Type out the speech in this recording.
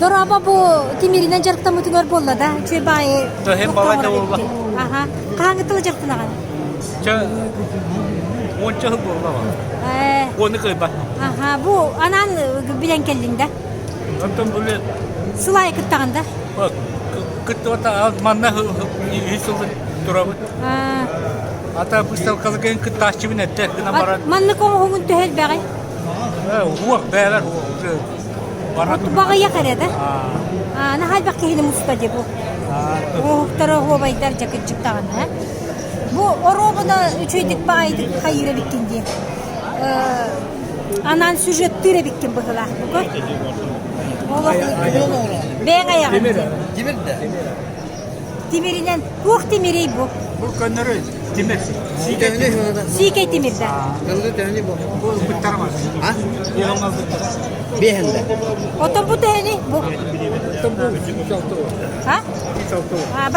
Doraba bu timirinden jarıkta mutular bolla da. Çöy bayi. Hem baba da oldu. Aha. Hangi tılı jarıktın ağam? Çö. Onca hıl oldu ama. Onu kıyba. Aha. Bu anan bilen kendinde. Ondan böyle. Sılay kıttağında. Bak. Kıttı ota manna hiç oldu durabı. Hatta bu salkalık en kıttı aşçı bine tek gına baran. Manlı komu homun tühel beğen. Huak beyler Otu bağı yakarede. Ne hal bak kehini mustadı bu. O tara huva baydar jakıcık tağın. Bu orobada üçüydük baydık hayıra bikin diye. Anan süjettiyle bikin bıgıla. Ben ayağım. Demir de. Demirinen, bu demiri bu. Bu kanları demir. Sike demirde. Bu bıttarmaz. Ha? Yılmaz bıttar. Behende. Oto bu deni bu. Bu 3 Ha? 3 Ha,